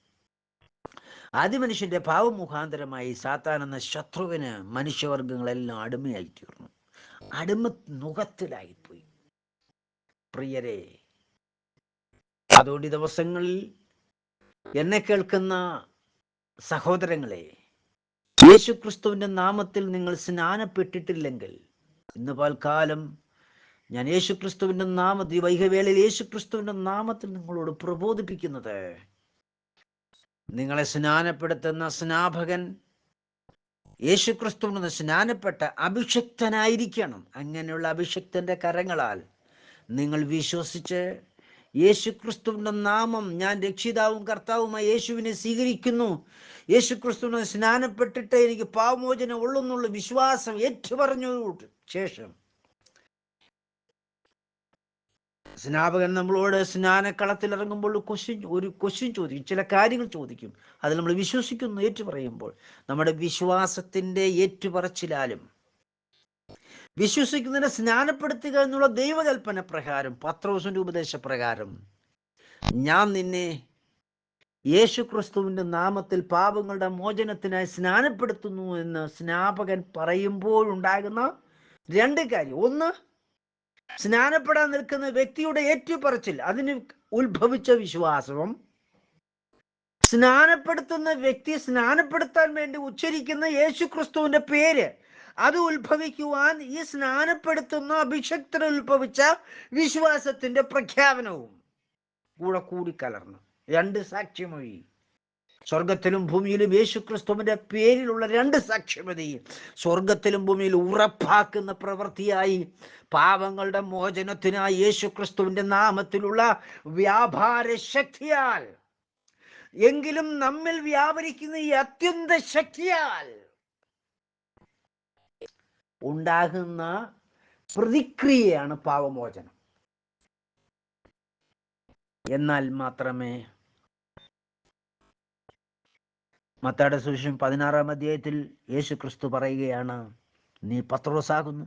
ആദ്യ മനുഷ്യൻ്റെ പാവം മുഖാന്തരമായി സാത്താൻ എന്ന ശത്രുവിന് മനുഷ്യവർഗങ്ങളെല്ലാം അടിമയായി തീർന്നു, നുഖത്തിലായിപ്പോയി. പ്രിയരെ, അതുകൊണ്ട് ഈ ദിവസങ്ങളിൽ എന്നെ കേൾക്കുന്ന സഹോദരങ്ങളെ, യേശുക്രിസ്തുവിൻ്റെ നാമത്തിൽ നിങ്ങൾ സ്നാനപ്പെട്ടിട്ടില്ലെങ്കിൽ ഇന്ന് പൽക്കാലം ഞാൻ യേശുക്രിസ്തുവിൻ്റെ നാമത്തിൽ, വൈകവേളയിൽ യേശുക്രിസ്തുവിൻ്റെ നാമത്തിൽ നിങ്ങളോട് പ്രബോധിപ്പിക്കുന്നത്, നിങ്ങളെ സ്നാനപ്പെടുത്തുന്ന സ്നാപകൻ യേശുക്രിസ്തുവിന് സ്നാനപ്പെട്ട അഭിഷിക്തനായിരിക്കണം. അങ്ങനെയുള്ള അഭിഷിക്തന്റെ കരങ്ങളാൽ നിങ്ങൾ വിശ്വസിച്ച് യേശുക്രിസ്തുവിൻ്റെ നാമം, ഞാൻ രക്ഷിതാവും കർത്താവുമായി യേശുവിനെ സ്വീകരിക്കുന്നു, യേശുക്രിസ്തുവിനെ സ്നാനപ്പെട്ടിട്ട് എനിക്ക് പാവമോചനം ഉള്ളൂ എന്നുള്ള വിശ്വാസം ഏറ്റുപറഞ്ഞ ശേഷം സ്നാപകൻ നമ്മളോട് സ്നാനക്കളത്തിൽ ഇറങ്ങുമ്പോൾ ഒരു ക്വസ്റ്റ്യൻ ചോദിക്കും, ചില കാര്യങ്ങൾ ചോദിക്കും. അതിൽ നമ്മൾ വിശ്വസിക്കുന്നു ഏറ്റുപറയുമ്പോൾ നമ്മുടെ വിശ്വാസത്തിൻ്റെ ഏറ്റുപറച്ചിലാലും വിശ്വസിക്കുന്നതിനെ സ്നാനപ്പെടുത്തുക എന്നുള്ള ദൈവകൽപ്പന പ്രകാരം, പത്രോസിന്റെ ഉപദേശപ്രകാരം, ഞാൻ നിന്നെ യേശുക്രിസ്തുവിൻ്റെ നാമത്തിൽ പാപങ്ങളുടെ മോചനത്തിനായി സ്നാനപ്പെടുത്തുന്നു എന്ന് സ്നാപകൻ പറയുമ്പോഴുണ്ടാകുന്ന രണ്ട് കാര്യം. ഒന്ന്, സ്നാനപ്പെടാൻ നിൽക്കുന്ന വ്യക്തിയുടെ ഏറ്റുപറച്ചിൽ, അതിന് ഉത്ഭവിച്ച വിശ്വാസവും, സ്നാനപ്പെടുത്തുന്ന വ്യക്തി സ്നാനപ്പെടുത്താൻ വേണ്ടി ഉച്ചരിക്കുന്ന യേശുക്രിസ്തുവിന്റെ പേര്, അത് ഉത്ഭവിക്കുവാൻ ഈ സ്നാനപ്പെടുത്തുന്ന അഭിഷക്തന് ഉത്ഭവിച്ച വിശ്വാസത്തിന്റെ പ്രഖ്യാപനവും കൂടിക്കലർന്നു രണ്ട് സാക്ഷ്യമൊഴി. സ്വർഗത്തിലും ഭൂമിയിലും യേശുക്രിസ്തുവിന്റെ പേരിലുള്ള രണ്ട് സാക്ഷ്യമതി സ്വർഗത്തിലും ഭൂമിയിലും ഉറപ്പാക്കുന്ന പ്രവൃത്തിയായി പാപങ്ങളുടെ മോചനത്തിനായി യേശുക്രിസ്തുവിന്റെ നാമത്തിലുള്ള വ്യാപാര ശക്തിയാൽ, എങ്കിലും നമ്മിൽ വ്യാപരിക്കുന്ന ഈ അത്യന്ത ശക്തിയാൽ ഉണ്ടാകുന്ന പ്രതിക്രിയയാണ് പാപമോചനം. എന്നാൽ മാത്രമേ മത്തായിയുടെ സുവിശേഷം 16-ാം അധ്യായത്തിൽ യേശുക്രിസ്തു പറയുകയാണ്, നീ പത്രോസാകുന്നു,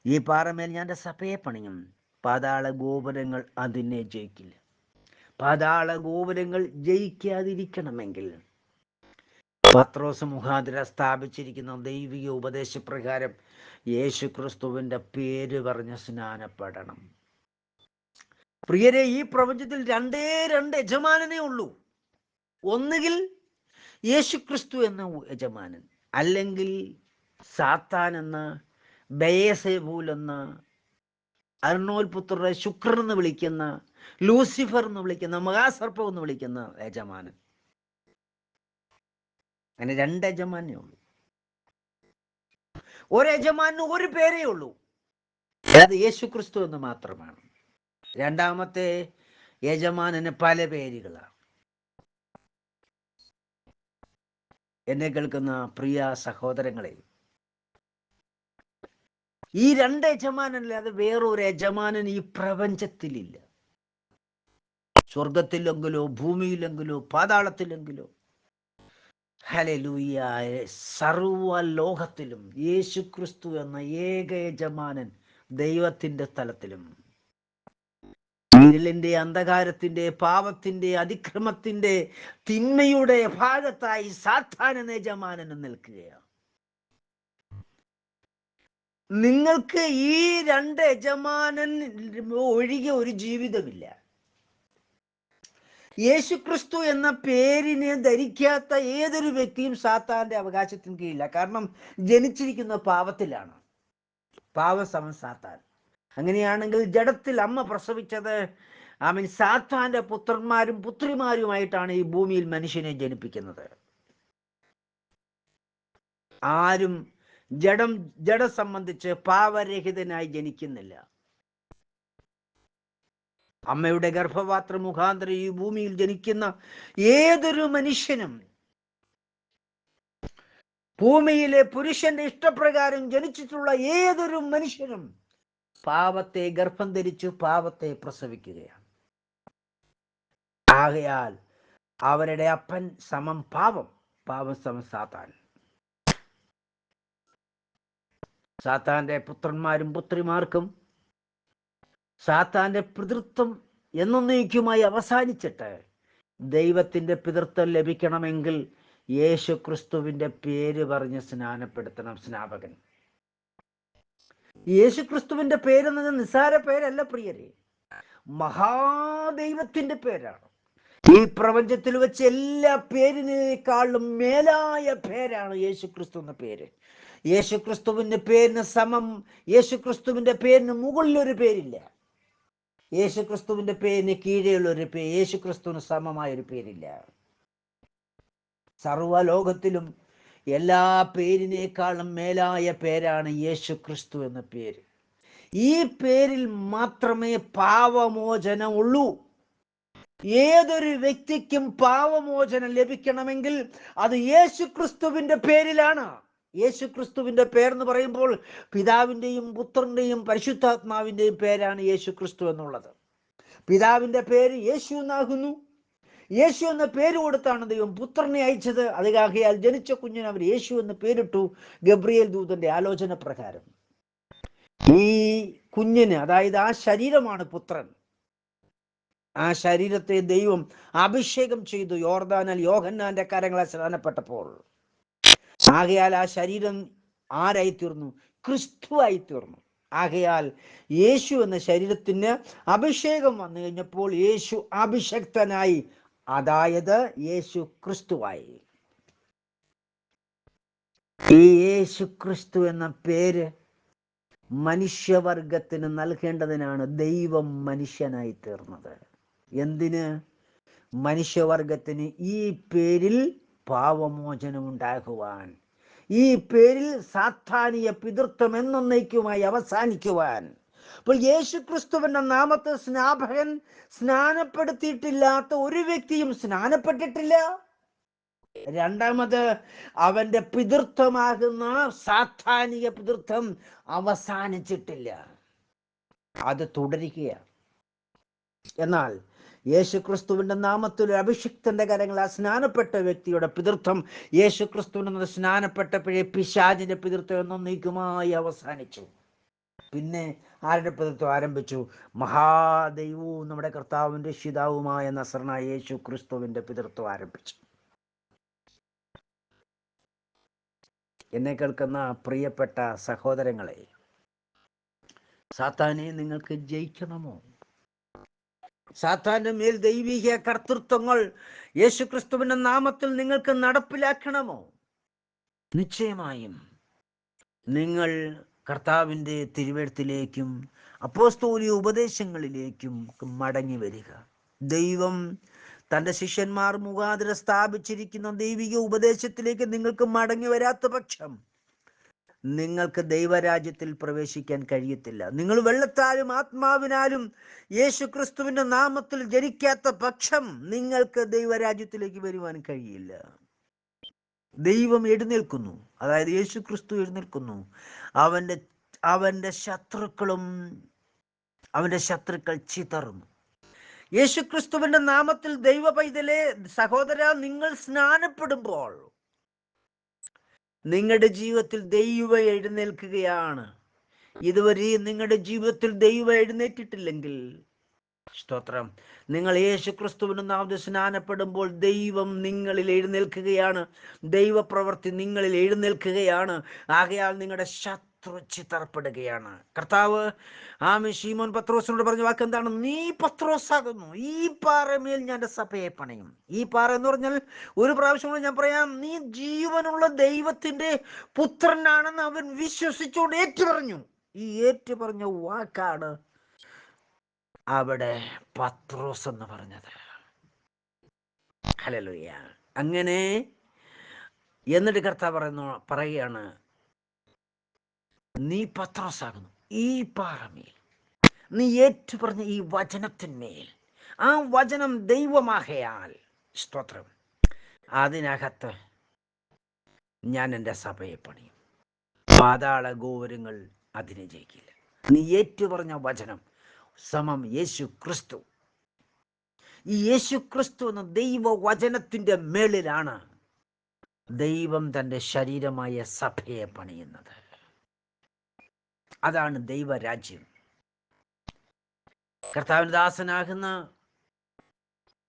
ഈ പാറമേൽ ഞാൻ എൻ്റെ സഭയെ പണിയും, പാതാള ഗോപുരങ്ങൾ അതിനെ ജയിക്കില്ല. പാതാള ഗോപുരങ്ങൾ ജയിക്കാതിരിക്കണമെങ്കിൽ പത്രോസ് മുഖാന്തരം സ്ഥാപിച്ചിരിക്കുന്ന ദൈവിക ഉപദേശപ്രകാരം യേശുക്രിസ്തുവിൻ്റെ പേര് പറഞ്ഞ് സ്നാനപ്പെടണം. പ്രിയരെ, ഈ പ്രപഞ്ചത്തിൽ രണ്ട് യജമാനനേ ഉള്ളൂ. ഒന്നുകിൽ യേശുക്രിസ്തു എന്ന യജമാനൻ, അല്ലെങ്കിൽ സാത്താൻ എന്ന, ബെയേസെബൂൽ എന്ന, അർണോൽ പുത്രരെ ശുക്രൻ എന്ന് വിളിക്കുന്ന, ലൂസിഫർ എന്ന് വിളിക്കുന്ന, മഹാസർപ്പം എന്ന് വിളിക്കുന്ന യജമാനൻ. അങ്ങനെ രണ്ട് യജമാനേ ഉള്ളൂ. ഒരു യജമാനന് ഒരു പേരേ ഉള്ളൂ, അത് യേശുക്രിസ്തു എന്ന് മാത്രമാണ്. രണ്ടാമത്തെ യജമാനന് പല പേരുകളാണ്. എന്നെ കേൾക്കുന്ന പ്രിയ സഹോദരങ്ങളെ, ഈ രണ്ട് യജമാനല്ലാതെ വേറൊരു യജമാനൻ ഈ പ്രപഞ്ചത്തിലില്ല. സ്വർഗത്തിലെങ്കിലോ ഭൂമിയിലെങ്കിലോ പാതാളത്തിലെങ്കിലോ, ഹല്ലേലൂയ, സർവ ലോകത്തിലും യേശുക്രിസ്തു എന്ന ഏക യജമാനൻ ദൈവത്തിന്റെ സ്ഥലത്തിലും ഇരുളിന്റെ, അന്ധകാരത്തിന്റെ, പാപത്തിന്റെ, അതിക്രമത്തിന്റെ, തിന്മയുടെ ഭാഗത്തായി സാത്താൻ എന്ന യജമാനൻ നിൽക്കുകയാണ്. നിങ്ങൾക്ക് ഈ രണ്ട് യജമാനൻ ഒഴികെ ഒരു ജീവിതമില്ല. യേശുക്രിസ്തു എന്ന പേരിനെ ധരിക്കാത്ത ഏതൊരു വ്യക്തിയും സാത്താന്റെ അവകാശത്തിന് കീഴില്ല. കാരണം ജനിച്ചിരിക്കുന്ന പാപത്തിലാണ്. പാപം സാത്താൻ. അങ്ങനെയാണെങ്കിൽ ജഡത്തിൽ അമ്മ പ്രസവിച്ചത് സാത്താന്റെ പുത്രന്മാരും പുത്രിമാരുമായിട്ടാണ് ഈ ഭൂമിയിൽ മനുഷ്യനെ ജനിപ്പിക്കുന്നത്. ആരും ജഡം സംബന്ധിച്ച് പാപരഹിതനായി ജനിക്കുന്നില്ല. അമ്മയുടെ ഗർഭപാത്ര മുഖാന്തരം ഈ ഭൂമിയിൽ ജനിക്കുന്ന ഏതൊരു മനുഷ്യനും, ഭൂമിയിലെ പുരുഷന്റെ ഇഷ്ടപ്രകാരം ജനിച്ചിട്ടുള്ള ഏതൊരു മനുഷ്യനും പാപത്തെ ഗർഭം ധരിച്ചു പാപത്തെ പ്രസവിക്കുകയാണ്. ആകയാൽ അവരുടെ അപ്പൻ സമം പാപം, പാപം സമം സാത്താൻ. സാത്താന്റെ പുത്രന്മാരും പുത്രിമാർക്കും സാത്താന്റെ പിതൃത്വം എന്നേക്കുമായി അവസാനിച്ചിട്ട് ദൈവത്തിന്റെ പിതൃത്വം ലഭിക്കണമെങ്കിൽ യേശു ക്രിസ്തുവിന്റെ പേര് പറഞ്ഞ് സ്നാനപ്പെടുത്തണം സ്നാപകൻ. യേശു ക്രിസ്തുവിന്റെ പേരെന്നത് നിസ്സാര പേരല്ല പ്രിയരെ, മഹാദൈവത്തിന്റെ പേരാണ്. ഈ പ്രപഞ്ചത്തിൽ വെച്ച് എല്ലാ പേരിനേക്കാളും മേലായ പേരാണ് യേശു ക്രിസ്തു എന്ന പേര്. യേശു ക്രിസ്തുവിന്റെ പേരിന് സമം, യേശു ക്രിസ്തുവിന്റെ പേരിന് മുകളിലൊരു പേരില്ല. യേശു ക്രിസ്തുവിന്റെ പേരിന് കീഴെയുള്ള ഒരു പേര്, യേശു ക്രിസ്തുവിന് സമമായ ഒരു പേരില്ല. സർവലോകത്തിലും എല്ലാ പേരിനേക്കാളും മേലായ പേരാണ് യേശു ക്രിസ്തു എന്ന പേര്. ഈ പേരിൽ മാത്രമേ പാപമോചനം ഉള്ളൂ. ഏതൊരു വ്യക്തിക്കും പാപമോചനം ലഭിക്കണമെങ്കിൽ അത് യേശു ക്രിസ്തുവിന്റെ പേരിലാണ്. യേശു ക്രിസ്തുവിന്റെ പേരെന്ന് പറയുമ്പോൾ പിതാവിൻ്റെയും പുത്രന്റെയും പരിശുദ്ധാത്മാവിൻ്റെയും പേരാണ് യേശു ക്രിസ്തു എന്നുള്ളത്. പിതാവിന്റെ പേര് യേശു എന്നാകുന്നു. യേശു എന്ന പേര് കൊടുത്താണ് ദൈവം പുത്രനെ അയച്ചത്. അതുകാകയാൽ ജനിച്ച കുഞ്ഞിന് അവർ യേശു എന്ന് പേരിട്ടു, ഗബ്രിയേൽ ദൂതന്റെ ആലോചന പ്രകാരം. ഈ കുഞ്ഞിന്, അതായത് ആ ശരീരമാണ് പുത്രൻ. ആ ശരീരത്തെ ദൈവം അഭിഷേകം ചെയ്തു യോർദാനിൽ യോഹന്നാന്റെ കരങ്ങളാൽ സ്നാനപ്പെട്ടപ്പോൾ. ആകയാൽ ആ ശരീരം ആരായിത്തീർന്നു? ക്രിസ്തു ആയിത്തീർന്നു. ആകയാൽ യേശു എന്ന ശരീരത്തിന് അഭിഷേകം വന്നു കഴിഞ്ഞപ്പോൾ യേശു അഭിഷക്തനായി, അതായത് യേശു ക്രിസ്തുവായി. ഈ യേശു ക്രിസ്തു എന്ന പേര് മനുഷ്യവർഗത്തിന് നൽകേണ്ടതിനാണ് ദൈവം മനുഷ്യനായി തീർന്നത്. എന്തിന്? മനുഷ്യവർഗത്തിന് ഈ പേരിൽ പാപമോചനം ഉണ്ടാകുവാൻ, ഈ പേരിൽ സാത്താനിക പിതൃത്വം എന്നേക്കുമായി അവസാനിക്കുവാൻ. അപ്പോൾ യേശു ക്രിസ്തുവിന്റെ നാമത്തിൽ സ്നാപകൻ സ്നാനപ്പെടുത്തിയിട്ടില്ലാത്ത ഒരു വ്യക്തിയും സ്നാനപ്പെട്ടിട്ടില്ല. രണ്ടാമത്, അവന്റെ പിതൃത്വമാകുന്ന സാത്താനിക പിതൃത്വം അവസാനിച്ചിട്ടില്ല, അത് തുടരുകയാണ്. എന്നാൽ യേശു ക്രിസ്തുവിന്റെ നാമത്തിൽ അഭിഷിക്തന്റെ കരങ്ങളാൽ സ്നാനപ്പെട്ട വ്യക്തിയുടെ പിതൃത്വം യേശു ക്രിസ്തുവിന്റെ സ്നാനപ്പെട്ടപ്പോഴേ പിശാചിന്റെ പിതൃത്വം എന്നേക്കുമായി അവസാനിച്ചു. പിന്നെ ആരുടെ പിതൃത്വം ആരംഭിച്ചു? മഹാദൈവവും നമ്മുടെ കർത്താവും രക്ഷിതാവുമായ നസറനായ യേശു ക്രിസ്തുവിന്റെ പിതൃത്വം ആരംഭിച്ചു. എന്നെ കേൾക്കുന്ന പ്രിയപ്പെട്ട സഹോദരങ്ങളെ, സാത്താനെ നിങ്ങൾക്ക് ജയിക്കണമോ? സാത്താന്റെ മേൽ ദൈവിക കർത്തൃത്വങ്ങൾ യേശുക്രിസ്തുവിന്റെ നാമത്തിൽ നിങ്ങൾക്ക് നടപ്പിലാക്കണമോ? നിശ്ചയമായും നിങ്ങൾ കർത്താവിൻ്റെ തിരുവെഴുത്തിലേക്കും അപ്പോസ്തോലിക ഉപദേശങ്ങളിലേക്കും മടങ്ങി വരിക. ദൈവം തൻ്റെ ശിഷ്യന്മാർ മുഖാന്തരം സ്ഥാപിച്ചിരിക്കുന്ന ദൈവിക ഉപദേശത്തിലേക്ക് നിങ്ങൾക്ക് മടങ്ങി വരാത്ത പക്ഷം നിങ്ങൾക്ക് ദൈവരാജ്യത്തിൽ പ്രവേശിക്കാൻ കഴിയത്തില്ല. നിങ്ങൾ വെള്ളത്താലും ആത്മാവിനാലും യേശു ക്രിസ്തുവിന്റെ നാമത്തിൽ ജനിക്കാത്ത പക്ഷം നിങ്ങൾക്ക് ദൈവരാജ്യത്തിലേക്ക് വരുവാൻ കഴിയില്ല. ദൈവം എഴുന്നേൽക്കുന്നു, അതായത് യേശു ക്രിസ്തു എഴുന്നേൽക്കുന്നു. അവന്റെ ശത്രുക്കൾ ചിതറുന്നു. യേശു ക്രിസ്തുവിന്റെ നാമത്തിൽ ദൈവ പൈതലേ, സഹോദര, നിങ്ങൾ സ്നാനപ്പെടുമ്പോൾ നിങ്ങളുടെ ജീവിതത്തിൽ ദൈവം എഴുന്നേൽക്കുകയാണ്. ഇതുവരെ നിങ്ങളുടെ ജീവിതത്തിൽ ദൈവം എഴുന്നേറ്റിട്ടില്ലെങ്കിൽ സ്തോത്രം, നിങ്ങൾ യേശു ക്രിസ്തുവിന്റെ നാമത്തിൽ സ്നാനപ്പെടുമ്പോൾ ദൈവം നിങ്ങളിൽ എഴുന്നേൽക്കുകയാണ്. ദൈവപ്രവൃത്തി നിങ്ങളിൽ എഴുന്നേൽക്കുകയാണ്. ആകയാൽ നിങ്ങളുടെ ശത്രു ചിതറപ്പെടുകയാണ്. കർത്താവ് ശീമോൻ പത്രോസിനോട് പറഞ്ഞ വാക്ക് എന്താണ്? നീ പത്രോസാകുന്നു, ഈ പാറമേൽ ഞാൻ സഭയെ പണിയും. ഈ പാറ എന്ന് പറഞ്ഞാൽ, ഒരു പ്രാവശ്യം കൂടെ ഞാൻ പറയാം, നീ ജീവനുള്ള ദൈവത്തിന്റെ പുത്രനാണെന്ന് അവൻ വിശ്വസിച്ചുകൊണ്ട് ഏറ്റുപറഞ്ഞു. ഈ ഏറ്റുപറഞ്ഞ വാക്കാണ് അവിടെ പത്രോസ് എന്ന് പറഞ്ഞത്. ഹല്ലേലൂയ. അങ്ങനെ എന്നിട്ട് കർത്താവ് പറയുകയാണ്, നീ പത്രോസാകുന്നു, ഈ പാറമേൽ നീ ഏറ്റുപറഞ്ഞ ഈ വചനത്തിന്മേൽ, ആ വചനം ദൈവമാകയാൽ, സ്തോത്രം, അതിനകത്ത് ഞാൻ എൻ്റെ സഭയെ പണിയും, പാതാള ഗോപുരങ്ങൾ അതിനെ ജയിക്കില്ല. നീ ഏറ്റുപറഞ്ഞ വചനം സമം യേശു ക്രിസ്തു. ഈ യേശു ക്രിസ്തു എന്ന ദൈവവചനത്തിൻ്റെ മേളിലാണ് ദൈവം തൻ്റെ ശരീരമായ സഭയെ പണിയുന്നത്. അതാണ് ദൈവരാജ്യം. കർത്താവിന്റെ ദാസനാകുന്ന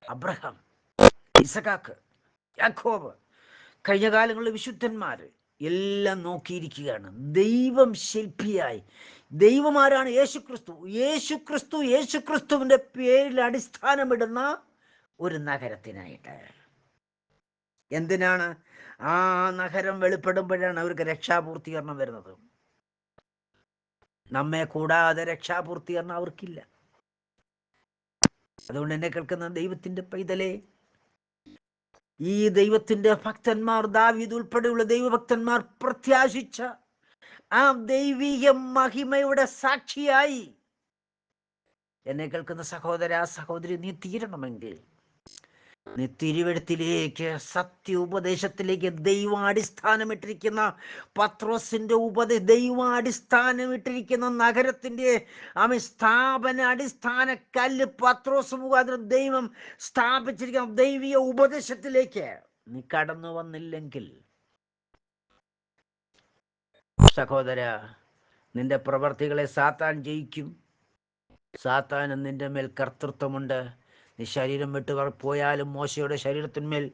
അബ്രഹാം, ഇസഹാക്ക്, യാക്കോബ്, കഴിഞ്ഞ കാലങ്ങളിലെ വിശുദ്ധന്മാർ എല്ലാം നോക്കിയിരിക്കുകയാണ്. ദൈവം ശില്പിയായി, ദൈവമാരാണ് യേശുക്രിസ്തു. യേശുക്രിസ്തുവിന്റെ പേരിൽ അടിസ്ഥാനമിടുന്ന ഒരു നഗരത്തിനായിട്ട്. എന്തിനാണ്? ആ നഗരം വെളിപ്പെടുമ്പോഴാണ് അവർക്ക് രക്ഷാപൂർത്തീകരണം വരുന്നത്. നമ്മെ കൂടാതെ രക്ഷാപൂർത്തീകരണം അവർക്കില്ല. അതുകൊണ്ട് എന്നെ കേൾക്കുന്ന ദൈവത്തിന്റെ പൈതലേ, ഈ ദൈവത്തിന്റെ ഭക്തന്മാർ, ദാവീദ് ഉൾപ്പെടെയുള്ള ദൈവഭക്തന്മാർ പ്രത്യാശിച്ച ആ ദൈവിക മഹിമയുടെ സാക്ഷിയായി എന്നെ കേൾക്കുന്ന സഹോദര സഹോദരി നീ തീരണമെങ്കിൽ, നീ തിരുവെഴുത്തിലേക്ക്, സത്യ ഉപദേശത്തിലേക്ക്, ദൈവാടിസ്ഥാനമിട്ടിരിക്കുന്ന പത്രോസിന്റെ ദൈവാടിസ്ഥാനമിട്ടിരിക്കുന്ന നഗരത്തിന്റെ സ്ഥാപന അടിസ്ഥാന കല്ല് പത്രോസ് മുഖാന്തരം ദൈവം സ്ഥാപിച്ചിരിക്കുന്ന ദൈവിക ഉപദേശത്തിലേക്ക് നീ കടന്നു വന്നില്ലെങ്കിൽ, സഹോദര, നിന്റെ പ്രവർത്തികളെ സാത്താൻ ജയിക്കും. സാത്താന് നിന്റെ മേൽ കർത്തൃത്വമുണ്ട്. നീ ശരീരം വിട്ട് പോയാലും മോശയുടെ ശരീരത്തിന്മേൽ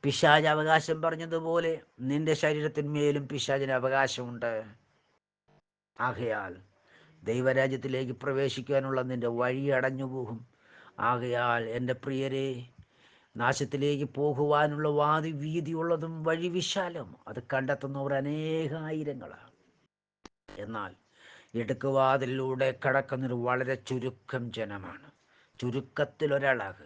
പിശാച് അവകാശം പറഞ്ഞതുപോലെ നിന്റെ ശരീരത്തിന്മേലും പിശാചിന് അവകാശമുണ്ട്. ആകയാൽ ദൈവരാജ്യത്തിലേക്ക് പ്രവേശിക്കാനുള്ള നിന്റെ വഴി അടഞ്ഞു പോകും. ആകയാൽ എൻ്റെ പ്രിയരെ, നാശത്തിലേക്ക് പോകുവാനുള്ള വാതി വീതിയുള്ളതും വഴി വിശാലം, അത് കണ്ടെത്തുന്നവർ അനേകായിരങ്ങളാണ്. എന്നാൽ ഇടുക്കുവാതിലൂടെ കടക്കുന്നൊരു വളരെ ചുരുക്കം ജനമാണ്. ചുരുക്കത്തിലൊരാളാക്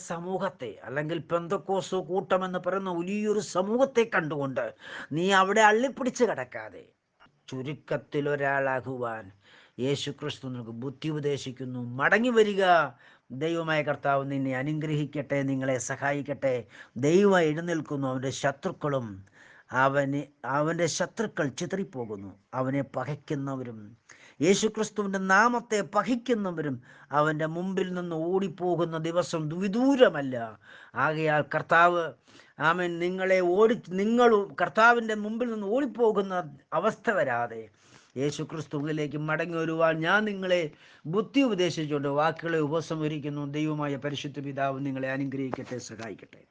സമൂഹത്തെ അല്ലെങ്കിൽ പെന്തക്കോസ് കൂട്ടമെന്ന് പറയുന്ന വലിയൊരു സമൂഹത്തെ കണ്ടുകൊണ്ട് നീ അവിടെ അള്ളിപ്പിടിച്ച് കിടക്കാതെ ചുരുക്കത്തിലൊരാളാകുവാൻ യേശു ക്രിസ്തു നിനക്ക് ബുദ്ധി ഉപദേശിക്കുന്നു. മടങ്ങി വരിക. ദൈവമായ കർത്താവ് നിന്നെ അനുഗ്രഹിക്കട്ടെ, നിങ്ങളെ സഹായിക്കട്ടെ. ദൈവം എഴുന്നേൽക്കുന്നു. അവൻ്റെ ശത്രുക്കൾ ചിതറിപ്പോകുന്നു. അവനെ പകയ്ക്കുന്നവരും യേശുക്രിസ്തുവിൻ്റെ നാമത്തെ പകയ്ക്കുന്നവരും അവൻ്റെ മുമ്പിൽ നിന്ന് ഓടിപ്പോകുന്ന ദിവസം വിദൂരമല്ല. ആകയാൽ കർത്താവ് നിങ്ങളും കർത്താവിൻ്റെ മുമ്പിൽ നിന്ന് ഓടിപ്പോകുന്ന അവസ്ഥ വരാതെ യേശുക്രിസ്തുവിലേക്ക് മടങ്ങി വരുവാൻ ഞാൻ നിങ്ങളെ ബുദ്ധി ഉപദേശിച്ചുകൊണ്ട് വാക്കുകളെ ഉപസംഹരിക്കുന്നു. ദൈവമായ പരിശുദ്ധ പിതാവ് നിങ്ങളെ അനുഗ്രഹിക്കട്ടെ, സഹായിക്കട്ടെ.